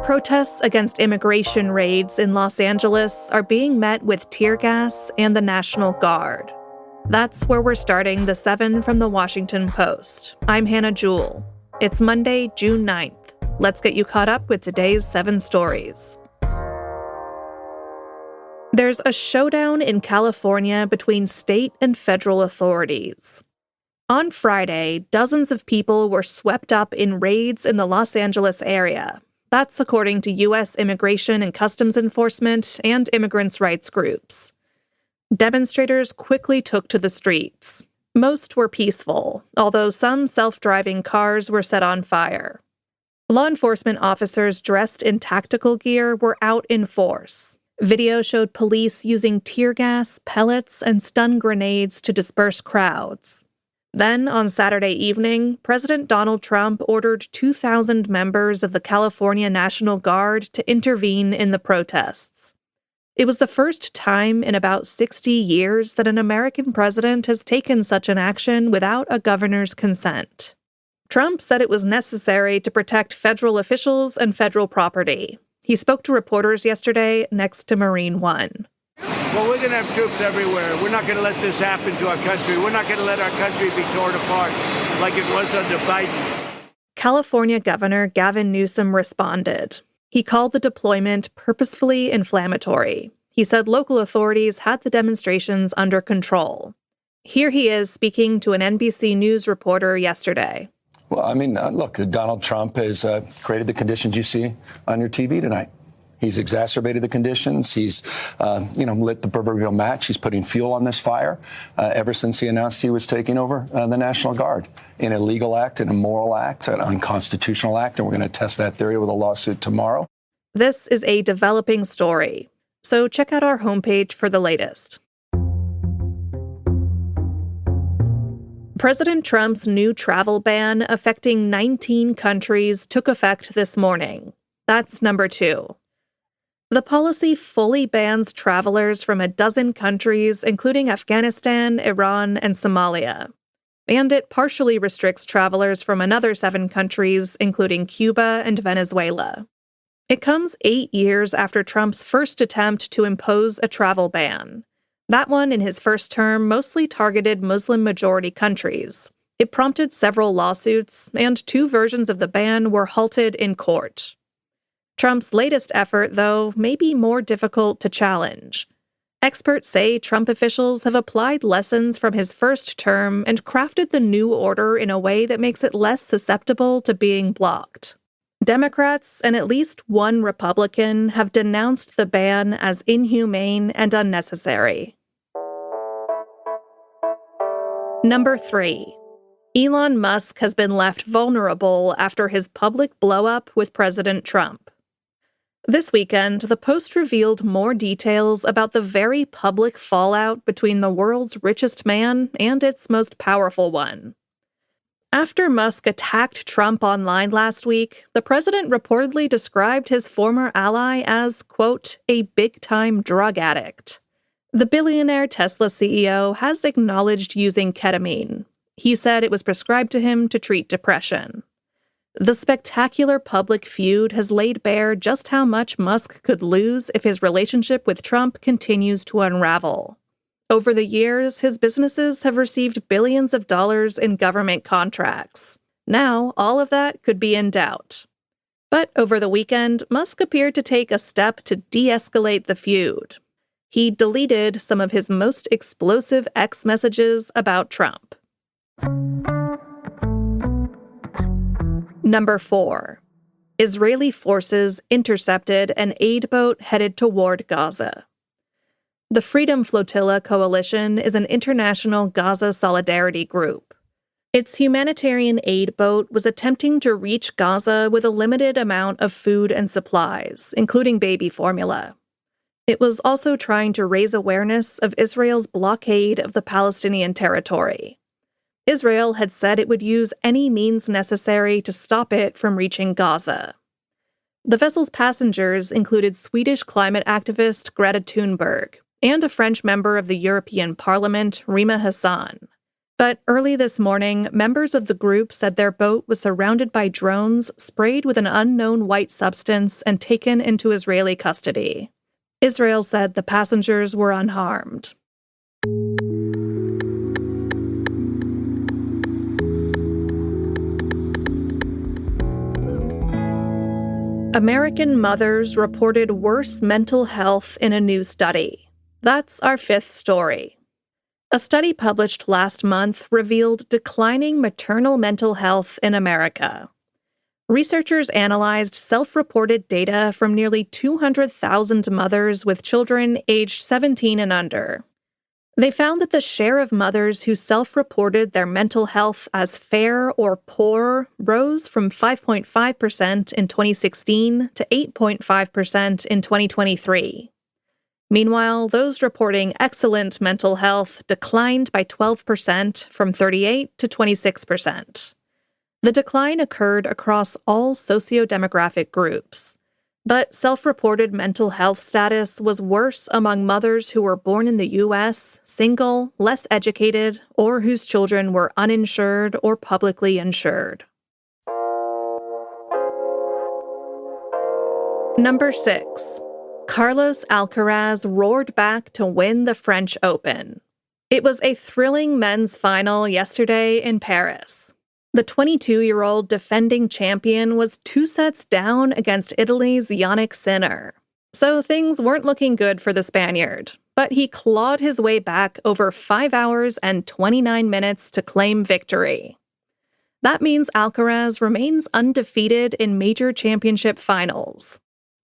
Protests against immigration raids in Los Angeles are being met with tear gas and the National Guard. That's where we're starting the 7 from the Washington Post. I'm Hannah Jewell. It's Monday, June 9th. Let's get you caught up with today's 7 stories. There's a showdown in California between state and federal authorities. On Friday, dozens of people were swept up in raids in the Los Angeles area. That's according to U.S. Immigration and Customs Enforcement and immigrants' rights groups. Demonstrators quickly took to the streets. Most were peaceful, although some self-driving cars were set on fire. Law enforcement officers dressed in tactical gear were out in force. Video showed police using tear gas, pellets, and stun grenades to disperse crowds. Then, on Saturday evening, President Donald Trump ordered 2,000 members of the California National Guard to intervene in the protests. It was the first time in about 60 years that an American president has taken such an action without a governor's consent. Trump said it was necessary to protect federal officials and federal property. He spoke to reporters yesterday next to Marine One. Well, we're going to have troops everywhere. We're not going to let this happen to our country. We're not going to let our country be torn apart like it was under Biden. California Governor Gavin Newsom responded. He called the deployment purposefully inflammatory. He said local authorities had the demonstrations under control. Here he is speaking to an NBC News reporter yesterday. Well, look, Donald Trump has created the conditions you see on your TV tonight. He's exacerbated the conditions. He's, lit the proverbial match. He's putting fuel on this fire ever since he announced he was taking over the National Guard. An illegal act, an immoral act, an unconstitutional act, and we're going to test that theory with a lawsuit tomorrow. This is a developing story, so check out our homepage for the latest. President Trump's new travel ban affecting 19 countries took effect this morning. That's number 2. The policy fully bans travelers from a dozen countries, including Afghanistan, Iran, and Somalia. And it partially restricts travelers from another 7 countries, including Cuba and Venezuela. It comes 8 years after Trump's first attempt to impose a travel ban. That one, in his first term, mostly targeted Muslim-majority countries. It prompted several lawsuits, and 2 versions of the ban were halted in court. Trump's latest effort, though, may be more difficult to challenge. Experts say Trump officials have applied lessons from his first term and crafted the new order in a way that makes it less susceptible to being blocked. Democrats and at least one Republican have denounced the ban as inhumane and unnecessary. Number 3. Elon Musk has been left vulnerable after his public blow-up with President Trump. This weekend, the Post revealed more details about the very public fallout between the world's richest man and its most powerful one. After Musk attacked Trump online last week, the president reportedly described his former ally as, quote, a big-time drug addict. The billionaire Tesla CEO has acknowledged using ketamine. He said it was prescribed to him to treat depression. The spectacular public feud has laid bare just how much Musk could lose if his relationship with Trump continues to unravel. Over the years, his businesses have received billions of dollars in government contracts. Now, all of that could be in doubt. But over the weekend, Musk appeared to take a step to de-escalate the feud. He deleted some of his most explosive X messages about Trump. Number 4. Israeli forces intercepted an aid boat headed toward Gaza. The Freedom Flotilla Coalition is an international Gaza solidarity group. Its humanitarian aid boat was attempting to reach Gaza with a limited amount of food and supplies, including baby formula. It was also trying to raise awareness of Israel's blockade of the Palestinian territory. Israel had said it would use any means necessary to stop it from reaching Gaza. The vessel's passengers included Swedish climate activist Greta Thunberg and a French member of the European Parliament, Rima Hassan. But early this morning, members of the group said their boat was surrounded by drones sprayed with an unknown white substance and taken into Israeli custody. Israel said the passengers were unharmed. American mothers reported worse mental health in a new study. That's our fifth story. A study published last month revealed declining maternal mental health in America. Researchers analyzed self-reported data from nearly 200,000 mothers with children aged 17 and under. They found that the share of mothers who self-reported their mental health as fair or poor rose from 5.5% in 2016 to 8.5% in 2023. Meanwhile, those reporting excellent mental health declined by 12% from 38 to 26%. The decline occurred across all sociodemographic groups. But self-reported mental health status was worse among mothers who were born in the U.S., single, less educated, or whose children were uninsured or publicly insured. Number 6. Carlos Alcaraz roared back to win the French Open. It was a thrilling men's final yesterday in Paris. The 22-year-old defending champion was 2 sets down against Italy's Yannick Sinner. So things weren't looking good for the Spaniard, but he clawed his way back over 5 hours and 29 minutes to claim victory. That means Alcaraz remains undefeated in major championship finals.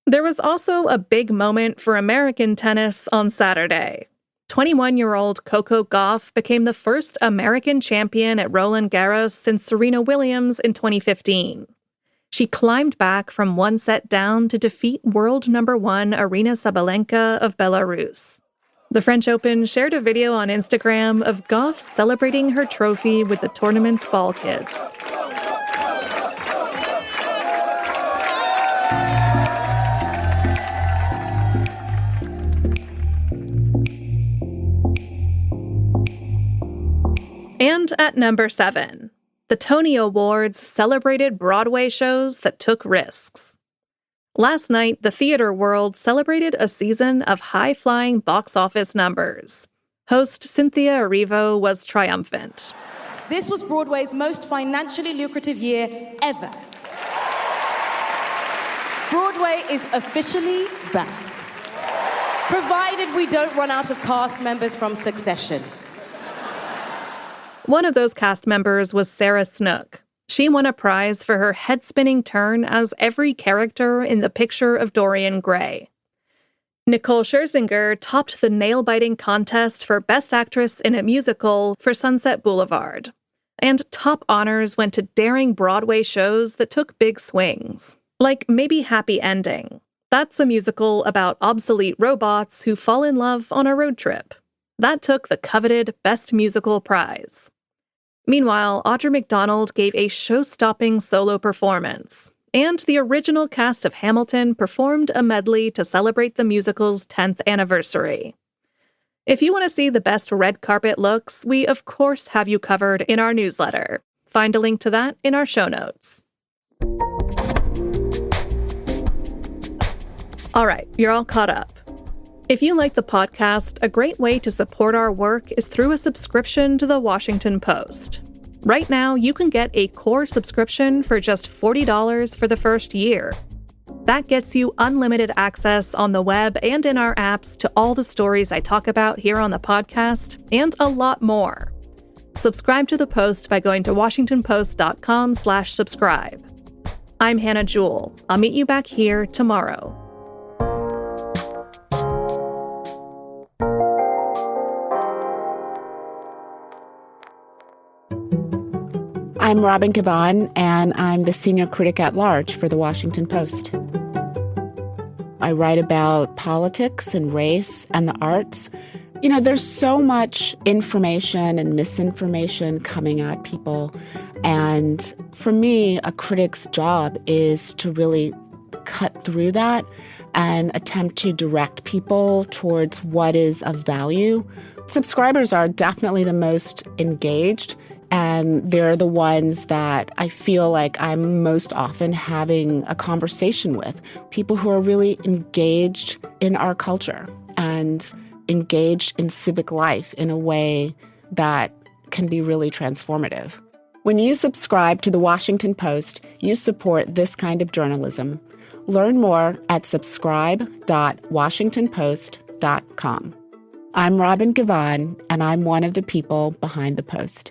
There was also a big moment for American tennis on Saturday. 21-year-old Coco Gauff became the first American champion at Roland Garros since Serena Williams in 2015. She climbed back from 1 set down to defeat world number 1 Aryna Sabalenka of Belarus. The French Open shared a video on Instagram of Gauff celebrating her trophy with the tournament's ball kids. And at number 7, the Tony Awards celebrated Broadway shows that took risks. Last night, the theater world celebrated a season of high-flying box office numbers. Host Cynthia Erivo was triumphant. This was Broadway's most financially lucrative year ever. Broadway is officially back. Provided we don't run out of cast members from Succession. One of those cast members was Sarah Snook. She won a prize for her head-spinning turn as every character in The Picture of Dorian Gray. Nicole Scherzinger topped the nail-biting contest for Best Actress in a Musical for Sunset Boulevard. And top honors went to daring Broadway shows that took big swings. Like Maybe Happy Ending. That's a musical about obsolete robots who fall in love on a road trip. That took the coveted Best Musical prize. Meanwhile, Audra McDonald gave a show-stopping solo performance, and the original cast of Hamilton performed a medley to celebrate the musical's 10th anniversary. If you want to see the best red carpet looks, we of course have you covered in our newsletter. Find a link to that in our show notes. All right, you're all caught up. If you like the podcast, a great way to support our work is through a subscription to The Washington Post. Right now, you can get a core subscription for just $40 for the first year. That gets you unlimited access on the web and in our apps to all the stories I talk about here on the podcast, and a lot more. Subscribe to the Post by going to washingtonpost.com/subscribe. I'm Hannah Jewell. I'll meet you back here tomorrow. I'm Robin Gavon, and I'm the senior critic at large for The Washington Post. I write about politics and race and the arts. You know, there's so much information and misinformation coming at people. And for me, a critic's job is to really cut through that and attempt to direct people towards what is of value, Subscribers are definitely the most engaged, and they're the ones that I feel like I'm most often having a conversation with. People who are really engaged in our culture and engaged in civic life in a way that can be really transformative. When you subscribe to The Washington Post, you support this kind of journalism. Learn more at subscribe.washingtonpost.com. I'm Robin Givhan, and I'm one of the people behind the Post.